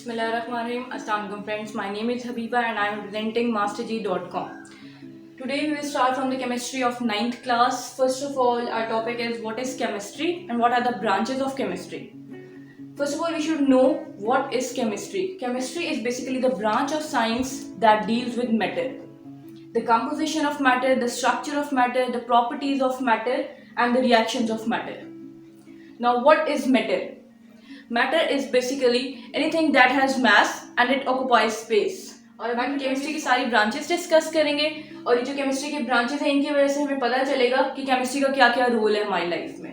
Bismillahirrahmanirrahim. Assalamualaikum friends. My name is Habiba and I am representing masterg.com. Today we will start from the chemistry of ninth class. First of all, our topic is what is chemistry and what are the branches of chemistry. First of all, we should know what is chemistry. Chemistry is basically the branch of science that deals with matter. The composition of matter, the structure of matter, the properties of matter and the reactions of matter. Now what is matter? Matter is basically anything that has mass and it occupies space. और हम chemistry की सारी branches discuss करेंगे और ये जो chemistry के branches हैं इनकी वजह से हमें पता चलेगा कि केमिस्ट्री का क्या क्या रोल है हमारी लाइफ में.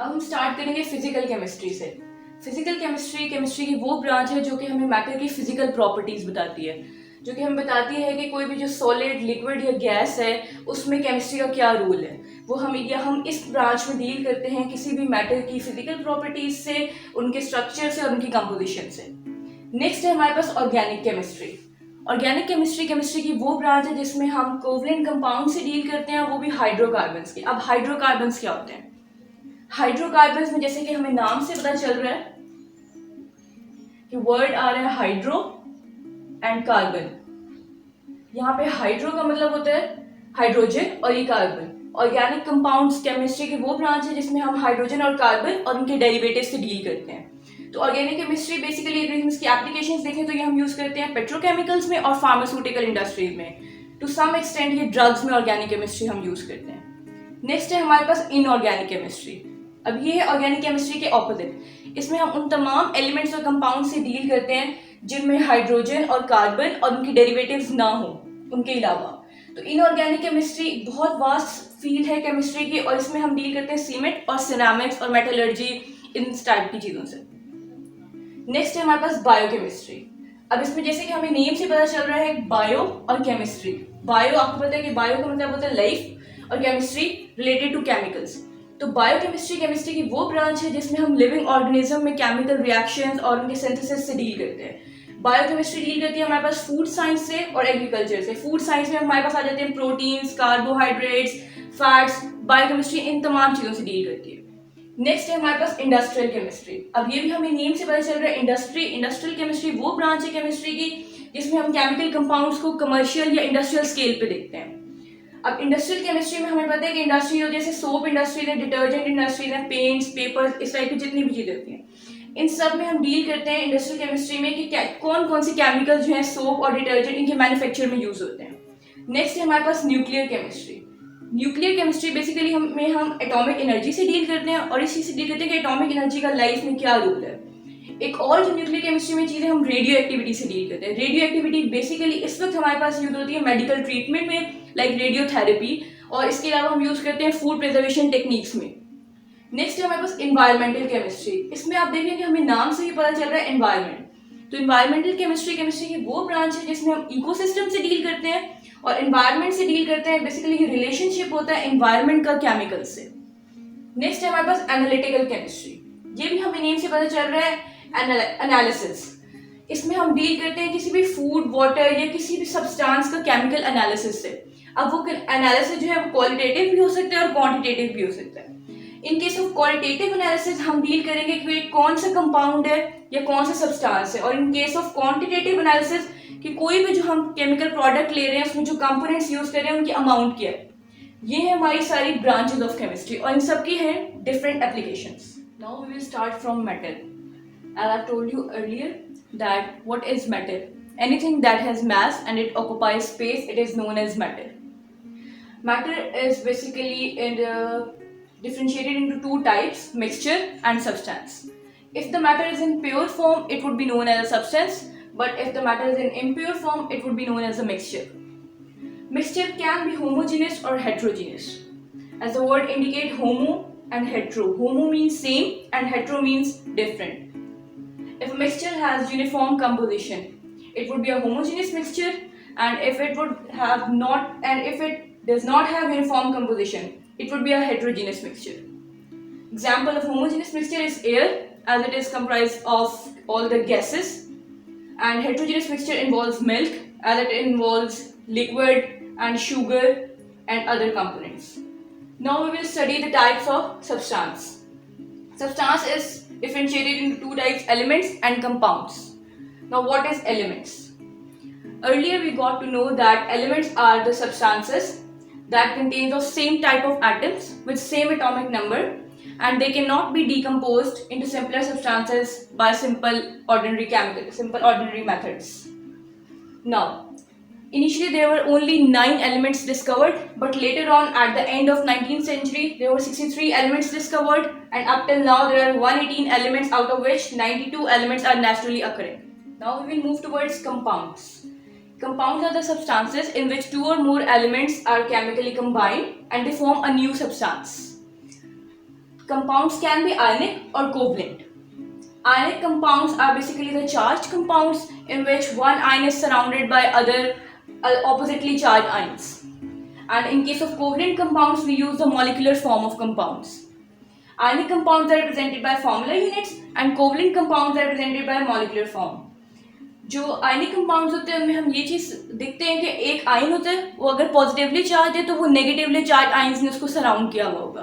अब हम स्टार्ट करेंगे फिजिकल केमिस्ट्री से. फिजिकल केमिस्ट्री केमिस्ट्री की वो ब्रांच है जो कि हमें मैटर की फिजिकल प्रॉपर्टीज बताती है, जो कि हमें बताती है कि कोई भी जो सॉलिड, लिक्विड या गैस है उसमें केमिस्ट्री का क्या रोल है. वो हम इस ब्रांच में डील करते हैं किसी भी मैटर की फिजिकल प्रॉपर्टीज से, उनके स्ट्रक्चर से और उनकी कंपोजिशन से. नेक्स्ट है हमारे पास organic chemistry. Organic chemistry chemistry की वो ब्रांच है जिसमें हम कोवलेंट कंपाउंड से डील करते हैं, वो भी हाइड्रोकार्बन्स के. अब हाइड्रोकार्बन्स क्या होते हैं? हाइड्रोकार्बन्स में जैसे कि हमें नाम से पता चल रहा है कि वर्ड आ रहा है हाइड्रो एंड कार्बन. यहाँ पे हाइड्रो का मतलब होता है हाइड्रोजन और ये कार्बन. ऑर्गेनिक कंपाउंड्स केमिस्ट्री की वो ब्रांच है जिसमें हम हाइड्रोजन और कार्बन और उनके डेरिवेटिव से डील करते हैं. तो ऑर्गेनिक केमिस्ट्री बेसिकली अगर इसकी एप्लीकेशंस देखें तो ये हम यूज करते हैं पेट्रोकेमिकल्स में और फार्मास्यूटिकल इंडस्ट्रीज में. टू सम एक्सटेंट ये ड्रग्स में ऑर्गेनिक केमिस्ट्री हम यूज करते हैं. नेक्स्ट है हमारे पास इनऑर्गेनिक केमिस्ट्री. अब ये है ऑर्गेनिक केमिस्ट्री के ऑपोजिट. इसमें हम उन तमाम एलिमेंट्स और कंपाउंड से डील करते हैं जिनमें हाइड्रोजन और कार्बन और उनकी डेरिवेटिव्स ना हो उनके अलावा. तो इनऑर्गेनिक केमिस्ट्री बहुत वास्ट फील्ड है केमिस्ट्री की और इसमें हम डील करते हैं सीमेंट और सिरेमिक्स और मेटलर्जी, इन टाइप की चीजों से. नेक्स्ट है हमारे पास बायोकेमिस्ट्री. अब इसमें जैसे कि हमें नेम से पता चल रहा है बायो और केमिस्ट्री. बायो आपको पता है कि बायो का मतलब होता है लाइफ और केमिस्ट्री रिलेटेड टू केमिकल्स. तो बायोकेमिस्ट्री केमिस्ट्री की वो ब्रांच है जिसमें हम लिविंग ऑर्गेनिज्म में केमिकल रिएक्शंस और उनके सिंथेसिस से डील करते हैं. बायोकेमिस्ट्री डील करती है हमारे पास फूड साइंस से और एग्रीकल्चर से. फूड साइंस में हमारे पास आ जाते हैं प्रोटीन्स, कार्बोहाइड्रेट्स, फैट्स. बायोकेमिस्ट्री इन तमाम चीजों से डील करती है. नेक्स्ट है हमारे पास इंडस्ट्रियल केमिस्ट्री. अब ये भी हमें नेम से पता चल रहा है इंडस्ट्रियल केमिस्ट्री वो ब्रांच है केमिस्ट्री की जिसमें हम केमिकल कंपाउंड्स को कमर्शियल या इंडस्ट्रियल स्केल पे देखते हैं. अब इंडस्ट्रियल केमिस्ट्री में हमें पता है कि इंडस्ट्री जैसे सोप इंडस्ट्री है, डिटर्जेंट इंडस्ट्री है, पेंट्स, पेपर, इस टाइप की जितनी भी चीजें होती हैं इन सब में हम डील करते हैं इंडस्ट्रियल केमिस्ट्री में कि कौन कौन से केमिकल्स जो हैं सोप और डिटर्जेंट इनके मैन्युफैक्चर में यूज होते हैं. नेक्स्ट है हमारे पास nuclear chemistry. Nuclear chemistry basically हम एटॉमिक एनर्जी से डील करते हैं और इस चीज से डील करते हैं कि एटॉमिक एनर्जी का लाइफ में क्या रोल है. एक और जो न्यूक्लियर केमिस्ट्री में चीजें हम रेडियो एक्टिविटी से डील करते हैं. रेडियो एक्टिविटी बेसिकली इस वक्त हमारे पास यूज होती है मेडिकल ट्रीटमेंट में, लाइक रेडियोथेरेपी, और इसके अलावा हम यूज करते हैं फूड प्रिजर्वेशन टेक्निक्स में. नेक्स्ट है हमारे पास इन्वायरमेंटल केमिस्ट्री. इसमें आप देखेंगे कि हमें नाम से ही पता चल रहा है एनवायरमेंट. तो इन्वायरमेंटल केमिस्ट्री की वो ब्रांच है जिसमें हम इकोसिस्टम से डील करते हैं और एनवायरमेंट से डील करते हैं. बेसिकली ये रिलेशनशिप होता है एनवायरमेंट का केमिकल से. नेक्स्ट है हमारे पास एनालिटिकल केमिस्ट्री. ये भी हमें नेम से पता चल रहा है एनालिसिस. इसमें हम डील करते हैं किसी भी फूड, वाटर या किसी भी सब्सटेंस का केमिकल एनालिसिस से. अब वो एनालिसिस जो है वो क्वालिटेटिव भी हो सकता है और क्वांटिटेटिव भी हो सकता है. In case of qualitative analysis हम डील करेंगे कि कौन सा कंपाउंड है या कौन सा सब्सटेंस है. और in case of quantitative analysis कि कोई भी जो हम केमिकल प्रोडक्ट ले रहे हैं उसमें जो कंपोनेंट्स यूज कर रहे हैं उनकी अमाउंट क्या है. ये है हमारी सारी ब्रांचेस ऑफ केमिस्ट्री और इन सब की है different applications. Now we will start from matter. As I told you earlier that what is matter? Anything that has mass and it occupies space, it is known as matter. Matter is basically differentiated into two types, mixture and substance. If the matter is in pure form, it would be known as a substance, but if the matter is in impure form, it would be known as a mixture. Mixture can be homogeneous or heterogeneous. As the word indicate homo and hetero. Homo means same and hetero means different. If a mixture has uniform composition, it would be a homogeneous mixture, and if it does not have uniform composition, it would be a heterogeneous mixture. Example of homogeneous mixture is air, as it is comprised of all the gases, and heterogeneous mixture involves milk, as it involves liquid and sugar and other components. Now we will study the types of substance. Substance is differentiated into two types, elements and compounds. Now, what is elements? Earlier we got to know that elements are the substances that contains of same type of atoms with same atomic number, and they cannot be decomposed into simpler substances by simple ordinary methods. Now, initially there were only 9 elements discovered, but later on at the end of 19th century there were 63 elements discovered, and up till now there are 118 elements, out of which 92 elements are naturally occurring. Now we will move towards compounds. Compounds are the substances in which 2 or more elements are chemically combined and they form a new substance. Compounds can be ionic or covalent. Ionic compounds are basically the charged compounds in which one ion is surrounded by other oppositely charged ions. And in case of covalent compounds, we use the molecular form of compounds. Ionic compounds are represented by formula units and covalent compounds are represented by molecular form. जो ionic compounds होते हैं उनमें हम ये चीज़ देखते हैं कि एक आयन होता है, वो अगर पॉजिटिवली चार्ज है तो वो नेगेटिवली चार्ज आयन्स ने उसको सराउंड किया हुआ होगा.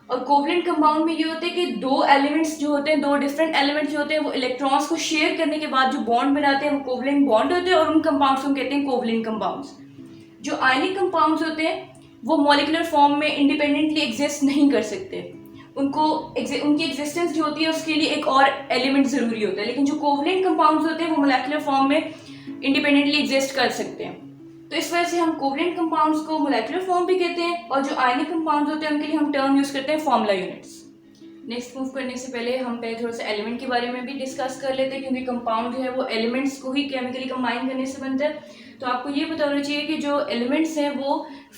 और कोवलेंट कंपाउंड में ये होता है कि 2 एलिमेंट्स जो होते हैं, 2 डिफरेंट एलिमेंट्स जो होते हैं, वो इलेक्ट्रॉन्स को शेयर करने के बाद जो बॉन्ड बनाते हैं वो कोवलेंट बॉन्ड होते हैं और उन कंपाउंड्स को कहते हैं कोवलेंट कंपाउंड्स. जो आयनिक कंपाउंड्स होते हैं वो मॉलिक्यूलर फॉर्म में इंडिपेंडेंटली एग्जिस्ट नहीं कर सकते. उनकी एग्जिस्टेंस जो होती है उसके लिए एक और एलिमेंट ज़रूरी होता है. लेकिन जो कोवलेंट कंपाउंड्स होते हैं वो मोलेकुलर फॉर्म में इंडिपेंडेंटली एग्जिस्ट कर सकते हैं. तो इस वजह से हम कोवलेंट कंपाउंड्स को मोलेकुलर फॉर्म भी कहते हैं, और जो आयनिक कंपाउंड्स होते हैं उनके लिए हम टर्म यूज़ करते हैं फॉर्मूला यूनिट्स. नेक्स्ट मूव करने से पहले हम पहले थोड़ा सा एलिमेंट के बारे में भी डिस्कस कर लेते हैं, क्योंकि कंपाउंड जो है वो एलिमेंट्स को ही केमिकली कंबाइन करने से बनता है. तो आपको ये पता होना चाहिए कि जो एलिमेंट्स हैं वो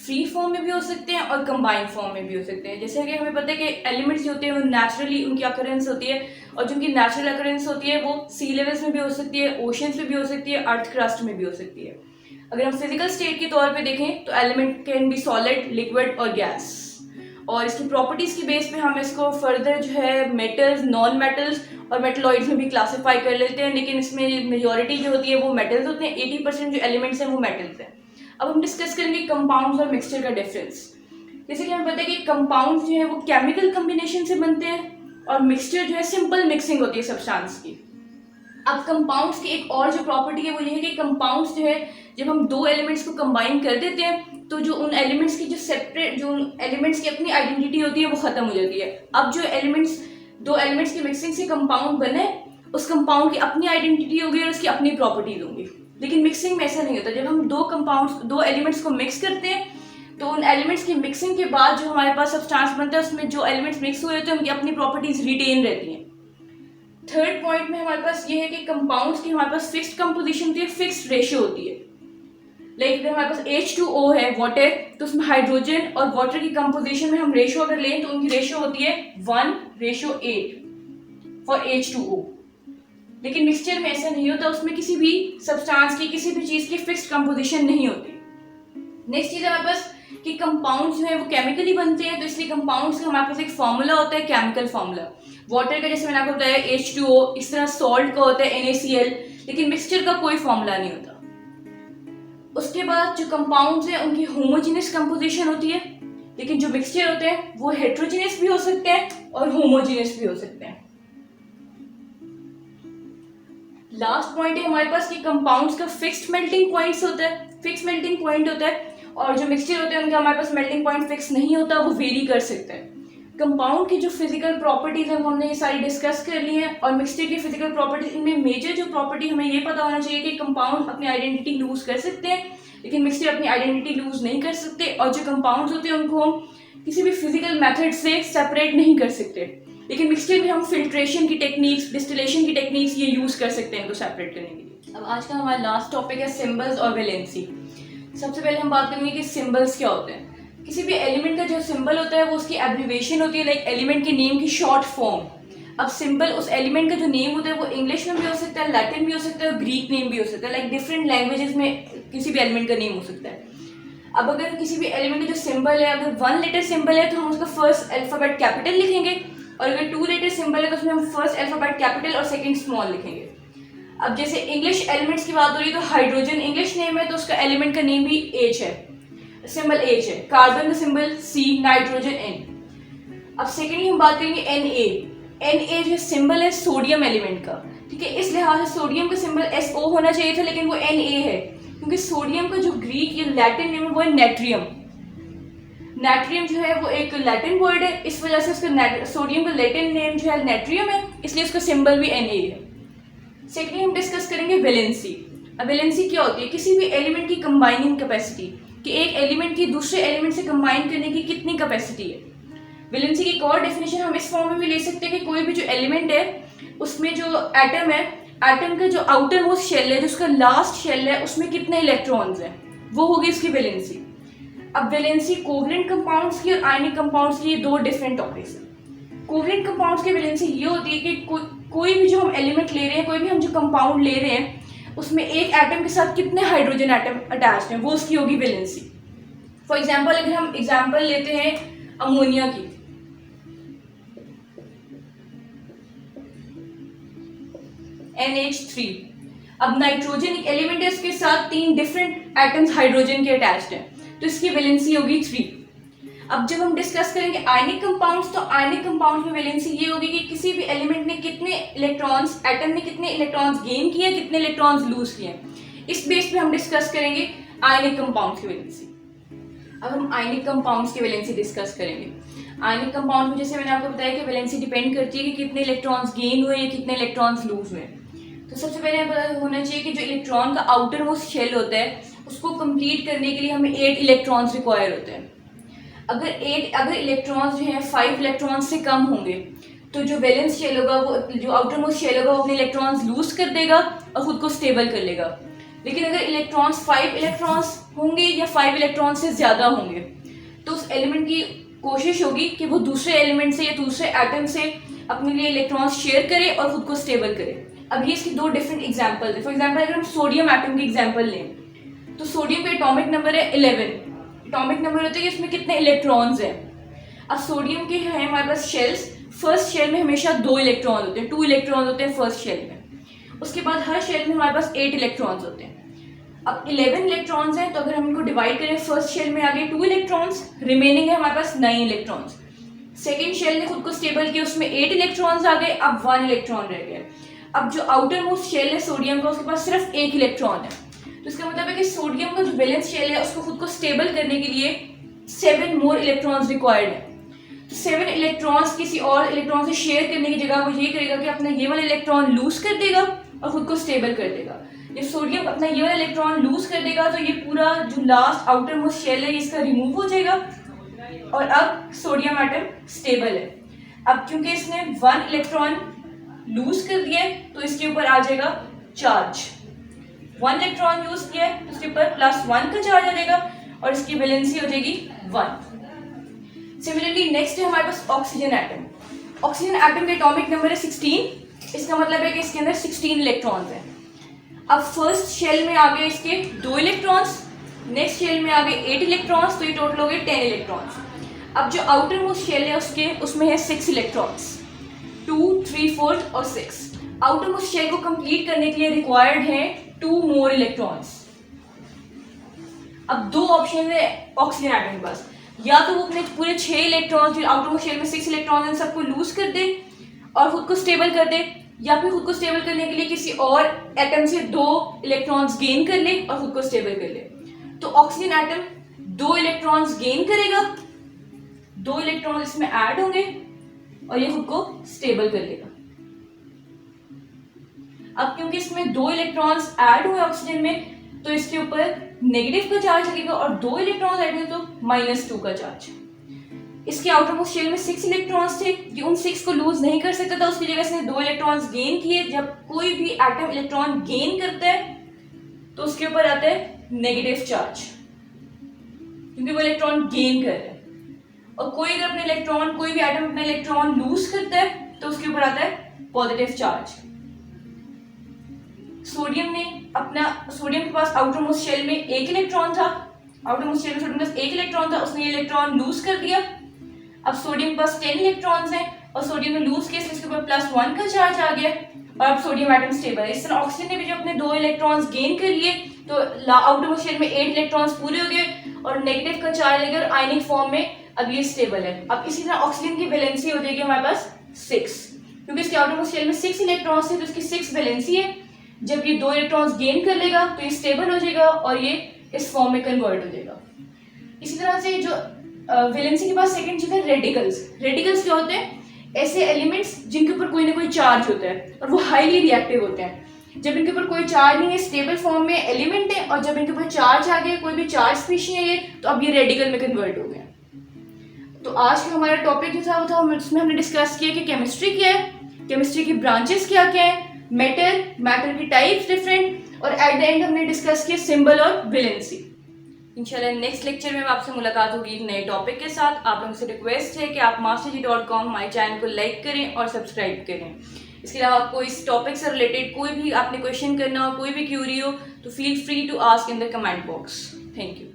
फ्री फॉर्म में भी हो सकते हैं और कंबाइंड फॉर्म में भी हो सकते हैं. जैसे कि हमें पता है कि एलिमेंट्स जो होते हैं वो नेचुरली उनकी अकरेंस होती है, और जो उनकी नेचुरल अकरेंस होती है वो सी लेवल्स में भी हो सकती है, ओशंस में भी हो सकती है, अर्थ क्रस्ट में भी हो सकती है. अगर हम फिजिकल स्टेट के तौर पे देखें तो element can be solid, liquid और गैस. और इसकी प्रॉपर्टीज़ की बेस पे हम इसको फर्दर जो है मेटल्स, नॉन मेटल्स और मेटलॉइड्स में भी क्लासीफाई कर लेते हैं. लेकिन इसमें मेजॉरिटी जो होती है वो मेटल्स होते हैं. 80% जो एलिमेंट्स हैं वो मेटल्स हैं. अब हम डिस्कस करेंगे कंपाउंड्स और मिक्सचर का डिफरेंस. जैसे कि हमें पता है कि कंपाउंड्स जो है वो केमिकल कम्बिनेशन से बनते हैं और मिक्सचर जो है सिंपल मिक्सिंग होती है सब्सटेंस की. अब कंपाउंड्स की एक और जो प्रॉपर्टी है वो ये है कि कंपाउंड्स जो है जब हम 2 एलिमेंट्स को कंबाइन कर देते हैं तो जो उन एलिमेंट्स की जो सेपरेट जो उन एलिमेंट्स की अपनी आइडेंटिटी होती है वो ख़त्म हो जाती है. अब जो एलिमेंट्स 2 एलिमेंट्स की मिक्सिंग से कंपाउंड बने, उस कंपाउंड की अपनी आइडेंटिटी होगी और उसकी अपनी प्रॉपर्टीज होंगी. लेकिन मिक्सिंग में ऐसा नहीं होता. जब हम 2 एलिमेंट्स को मिक्स करते हैं तो उन एलिमेंट्स की मिक्सिंग के बाद जो हमारे पास सब्सटेंस बनता है उसमें जो एलिमेंट्स मिक्स हुए होते हैं उनकी अपनी प्रॉपर्टीज रिटेन रहती हैं. थर्ड पॉइंट में हमारे पास ये है कि कंपाउंड्स की हमारे पास फिक्स्ड कंपोजिशन होती है, फिक्स्ड रेशियो होती है. लाइक अगर हमारे पास H2O है वाटर, तो उसमें हाइड्रोजन और वाटर की कंपोजिशन में हम रेशियो अगर लें तो उनकी रेशियो होती है 1:8 फॉर H2O. लेकिन मिक्सचर में ऐसा नहीं होता, उसमें किसी भी सब्सटेंस की किसी भी चीज़ की फिक्स्ड कंपोजिशन नहीं होती. नेक्स्ट चीज़ हमारे पास कि कंपाउंड्स जो है वो केमिकली बनते हैं, तो इसलिए कंपाउंड्स का हमारे पास एक फॉर्मूला होता है, केमिकल फॉर्मूला. वाटर का जैसे मैंने आपको बताया H2O, इस तरह सॉल्ट का होता है NaCl, लेकिन मिक्सचर का कोई फॉर्मूला नहीं होता. उसके बाद जो कंपाउंड्स हैं उनकी होमोजीनियस कंपोजिशन होती है, लेकिन जो मिक्सचर होते हैं वो हेट्रोजीनियस भी हो सकते हैं और होमोजीनियस भी हो सकते हैं. लास्ट पॉइंट है हमारे पास कि कंपाउंड्स का फिक्स्ड मेल्टिंग पॉइंट होता है, और जो मिक्सचर होते हैं उनका हमारे पास मेल्टिंग पॉइंट फिक्स नहीं होता, वो वेरी कर सकते हैं. कंपाउंड की जो फिजिकल प्रॉपर्टीज है वो हमने ये सारी डिस्कस कर ली है, और मिक्सचर की फिजिकल प्रॉपर्टीज, इनमें मेजर जो प्रॉपर्टी हमें ये पता होना चाहिए कि कंपाउंड अपनी आइडेंटिटी लूज कर सकते हैं लेकिन मिक्सचर अपनी आइडेंटिटी लूज नहीं कर सकते, और जो कंपाउंड्स होते हैं उनको हम किसी भी फिजिकल मेथड से सेपरेट नहीं कर सकते. लेकिन मिक्सचर में हम फिल्ट्रेशन की टेक्निक्स, डिस्टिलेशन की टेक्निक्स ये यूज़ कर सकते हैं इनको सेपरेट करने के लिए. अब आज का हमारा लास्ट टॉपिक है सिंबल्स और वैलेंसी. सबसे पहले हम बात करेंगे कि सिंबल्स क्या होते हैं. किसी भी एलिमेंट का जो सिंबल होता है वो उसकी एब्रीविएशन होती है, लाइक एलिमेंट के नेम की शॉर्ट फॉर्म. अब सिंबल उस एलिमेंट का जो नेम होता है वो इंग्लिश में भी हो सकता है, लैटिन भी हो सकता है और ग्रीक नेम भी हो सकता है. लाइक डिफरेंट लैंग्वेजेस में किसी भी एलिमेंट का नेम हो सकता है. अब अगर किसी भी एलिमेंट का जो सिंबल है, अगर 1 लेटर सिंबल है तो हम उसका फर्स्ट अल्फाबेट कैपिटल लिखेंगे, और अगर 2 लेटर सिंबल है तो उसमें हम फर्स्ट अल्फाबेट कैपिटल और सेकंड स्मॉल लिखेंगे. अब जैसे इंग्लिश एलिमेंट्स की बात हो रही है तो हाइड्रोजन इंग्लिश नेम है तो उसका एलिमेंट का नेम भी H है, सिंबल H है. कार्बन का सिंबल C, नाइट्रोजन N. अब सेकेंडली हम बात करेंगे Na जो सिंबल है सोडियम एलिमेंट का. ठीक है, इस लिहाज से सोडियम का सिंबल SO होना चाहिए था, लेकिन वो Na है, क्योंकि सोडियम का जो ग्रीक या लैटिन नेम है वो है नेट्रियम। नेट्रियम जो है वो एक लैटिन वर्ड है, इस वजह से उसका सोडियम का लैटिन नेम जो है नेट्रियम है, इसलिए उसका सिंबल भी Na है। सेकेंडली हम डिस्कस करेंगे वैलेंसी। अब वैलेंसी क्या होती है? किसी भी एलिमेंट की कंबाइनिंग कैपेसिटी, कि एक एलिमेंट की दूसरे एलिमेंट से कंबाइन करने की कितनी कैपेसिटी है। वैलेंसी की एक और डेफिनेशन हम इस फॉर्म में भी ले सकते हैं कि कोई भी जो एलिमेंट है उसमें जो एटम है, एटम का जो आउटर मोस्ट शेल है, जो उसका लास्ट शेल है, उसमें कितने इलेक्ट्रॉन्स हैं, वो होगी इसकी वैलेंसी। अब वैलेंसी कोवलेंट कंपाउंड्स की और आयनिक कंपाउंड्स की, ये दो डिफरेंट टॉपिक्स हैं। कोवलेंट कंपाउंड्स की वैलेंसी ये होती है कि कोई भी जो हम एलिमेंट ले रहे हैं, कोई भी हम जो कंपाउंड ले रहे हैं, उसमें एक एटम के साथ कितने हाइड्रोजन एटम अटैच्ड हैं, वो उसकी होगी वैलेंसी। फॉर एग्जांपल अगर हम एग्जांपल लेते हैं अमोनिया की, NH3। अब नाइट्रोजन एक एलिमेंट है, उसके साथ 3 डिफरेंट एटम्स हाइड्रोजन के अटैच्ड हैं, तो इसकी वैलेंसी होगी 3। अब जब हम डिस्कस करेंगे आयनिक कंपाउंड्स, तो आयनिक कंपाउंड्स में वैलेंसी ये होगी कि किसी भी एलिमेंट ने कितने इलेक्ट्रॉन्स, एटम ने कितने इलेक्ट्रॉन्स गेन किए, कितने इलेक्ट्रॉन्स लूज किए। इस बेस पे हम डिस्कस करेंगे आयनिक कंपाउंड्स की वैलेंसी। अब हम आयनिक कंपाउंड्स की वैलेंसी डिस्कस करेंगे। आयनिक कंपाउंड में जैसे मैंने आपको बताया कि वैलेंसी डिपेंड करती है कि कितने इलेक्ट्रॉन्स गेन हुए या कितने इलेक्ट्रॉन्स लूज हुए। तो सबसे पहले पता होना चाहिए कि जो इलेक्ट्रॉन का आउटर मोस्ट शेल होता है, उसको कंप्लीट करने के लिए हमें 8 इलेक्ट्रॉन्स रिक्वायर होते हैं। अगर इलेक्ट्रॉन्स जो हैं 5 इलेक्ट्रॉन्स से कम होंगे, तो जो वैलेंस शेल होगा, वो जो आउटर मोस्ट शेल होगा, वो अपने इलेक्ट्रॉन्स लूज कर देगा और खुद को स्टेबल कर लेगा। लेकिन अगर इलेक्ट्रॉन्स 5 इलेक्ट्रॉन्स होंगे या 5 इलेक्ट्रॉन से ज़्यादा होंगे, तो उस एलिमेंट की कोशिश होगी कि वो दूसरे एलिमेंट से या दूसरे एटम से अपने लिए इलेक्ट्रॉन्स शेयर करे और खुद को स्टेबल करे। अब ये इसकी 2 डिफरेंट एग्जाम्पल है। फॉर एग्जाम्पल अगर हम सोडियम एटम की एग्जाम्पल लें, तो सोडियम का एटॉमिक नंबर है 11। एटॉमिक नंबर होता है कि इसमें कितने इलेक्ट्रॉन्स हैं। अब सोडियम के हैं हमारे पास शेल्स, फर्स्ट शेल में हमेशा 2 इलेक्ट्रॉन होते हैं, 2 इलेक्ट्रॉन होते हैं फर्स्ट शेल में। उसके बाद हर शेल में हमारे पास 8 इलेक्ट्रॉन्स होते हैं। अब 11 इलेक्ट्रॉन्स हैं, तो अगर हम इनको डिवाइड करें, फर्स्ट शेल में आ गए 2 इलेक्ट्रॉन्स, रिमेनिंग है हमारे पास 9 इलेक्ट्रॉन्स। सेकेंड शेल ने खुद को स्टेबल किया, उसमें 8 इलेक्ट्रॉन्स आ गए, अब 1 इलेक्ट्रॉन रह गया। अब जो आउटर मोस्ट शेल है सोडियम का, उसके पास सिर्फ 1 इलेक्ट्रॉन है। तो इसका मतलब है कि सोडियम का जो वैलेंस शेल है, उसको खुद को स्टेबल करने के लिए 7 मोर इलेक्ट्रॉन्स रिक्वायर्ड है। तो 7 इलेक्ट्रॉन्स किसी और इलेक्ट्रॉन से शेयर करने की जगह वो ये करेगा कि अपना ये वाला इलेक्ट्रॉन लूज कर देगा और खुद को स्टेबल कर देगा। जब सोडियम अपना ये वाला इलेक्ट्रॉन लूज कर देगा, तो ये पूरा जो लास्ट आउटर मोस्ट शेल है, इसका रिमूव हो जाएगा और अब सोडियम एटम स्टेबल है। अब क्योंकि इसने 1 इलेक्ट्रॉन लूज कर दिया है, तो इसके ऊपर आ जाएगा चार्ज। 1 इलेक्ट्रॉन यूज किया है, तो इसके ऊपर +1 का चार्ज आ जाएगा और इसकी वैलेंसी हो जाएगी 1। सिमिलरली नेक्स्ट है हमारे पास ऑक्सीजन एटम। ऑक्सीजन एटम का एटॉमिक नंबर है 16। इसका मतलब है कि इसके अंदर 16 इलेक्ट्रॉन्स हैं। अब फर्स्ट शेल में आ गए इसके 2 इलेक्ट्रॉन्स, नेक्स्ट शेल में आ गए 8 इलेक्ट्रॉन्स, तो ये टोटल हो गए 10 इलेक्ट्रॉन्स। अब जो आउटर मोस्ट शेल है उसमें है 6 इलेक्ट्रॉन्स, 2, 3, 4 और 6। आउटर मोस्ट शेल को कंप्लीट करने के लिए रिक्वायर्ड है 2 मोर इलेक्ट्रॉन्स। अब 2 ऑप्शन है ऑक्सीजन एटम के पास, या तो वो अपने पूरे 6 इलेक्ट्रॉन्स जो आउटर मोस्ट शेल में 6 इलेक्ट्रॉन्स हैं सबको लूज कर दे और खुद को स्टेबल कर दे, या फिर खुद को स्टेबल करने के लिए किसी और एटम से 2 इलेक्ट्रॉन्स गेन कर ले और खुद को स्टेबल कर ले। तो ऑक्सीजन एटम 2 इलेक्ट्रॉन्स गेन करेगा, 2 इलेक्ट्रॉन इसमें ऐड होंगे और ये खुद को स्टेबल कर लेगा। अब क्योंकि इसमें 2 इलेक्ट्रॉन्स ऐड हुए ऑक्सीजन में, तो इसके ऊपर नेगेटिव का चार्ज लगेगा और 2 इलेक्ट्रॉन्स ऐड हुए तो -2 का चार्ज। इसके आउटर मोस्ट शेल में 6 इलेक्ट्रॉन्स थे, ये उन 6 को लूज नहीं कर सकता था, उसकी जगह इसने 2 इलेक्ट्रॉन्स गेन किए। जब कोई भी एटम इलेक्ट्रॉन गेन करता है तो उसके ऊपर आता है नेगेटिव चार्ज, क्योंकि वो इलेक्ट्रॉन गेन कर रहा है। और कोई अगर अपने इलेक्ट्रॉन, कोई भी एटम अपना इलेक्ट्रॉन लूज करता है तो उसके ऊपर आता है पॉजिटिव चार्ज। सोडियम के पास आउटर मोस्ट शेल में 1 इलेक्ट्रॉन था, आउटर मोस्ट शेल में सोडियम के पास 1 इलेक्ट्रॉन था, उसने ये इलेक्ट्रॉन लूज कर दिया। अब सोडियम के पास 10 इलेक्ट्रॉन्स हैं और सोडियम ने लूज किया, इसके ऊपर +1 का चार्ज आ गया और अब सोडियम एटम स्टेबल है। इस तरह ऑक्सीजन ने भी जो अपने 2 इलेक्ट्रॉन्स गेन कर लिए, तो आउटर मोस्ट शेल में 8 इलेक्ट्रॉन्स पूरे हो गए और नेगेटिव का चार्ज लेकर आयनिक फॉर्म में अब ये स्टेबल है। अब इसी तरह ऑक्सीजन की वैलेंसी हो जाएगी हमारे पास 6, क्योंकि इसके आउटरमोस्ट शेल में 6 इलेक्ट्रॉन्स थे तो इसकी 6 वैलेंसी है। जब ये 2 इलेक्ट्रॉन्स गेन कर लेगा तो ये स्टेबल हो जाएगा और ये इस फॉर्म में कन्वर्ट हो जाएगा। इसी तरह से जो वैलेंसी के बाद सेकंड चीज है रेडिकल्स। रेडिकल्स क्या होते हैं? ऐसे एलिमेंट्स जिनके ऊपर कोई ना कोई चार्ज होता है और वो हाईली रिएक्टिव होते हैं। जब इनके ऊपर कोई चार्ज नहीं है, स्टेबल फॉर्म में एलिमेंट है, और जब इनके ऊपर चार्ज आ गया, कोई भी चार्ज स्पीशी है ये, तो अब ये रेडिकल में कन्वर्ट हो गया। तो आज का हमारा टॉपिक जो था वो था, उसमें हमने डिस्कस किया कि केमिस्ट्री क्या है, केमिस्ट्री की ब्रांचेस क्या क्या है, मैटर की टाइप्स डिफरेंट, और एट द एंड हमने डिस्कस किया सिंबल और वैलेंसी। इंशाल्लाह नेक्स्ट लेक्चर में आपसे मुलाकात होगी एक नए टॉपिक के साथ। आप लोगों से रिक्वेस्ट है कि आप masterg.com हमारे चैनल को लाइक करें और सब्सक्राइब करें। इसके अलावा आपको इस टॉपिक से रिलेटेड कोई भी आपने क्वेश्चन करना हो, कोई भी क्यूरी हो, तो feel free to ask in the comment box. Thank you.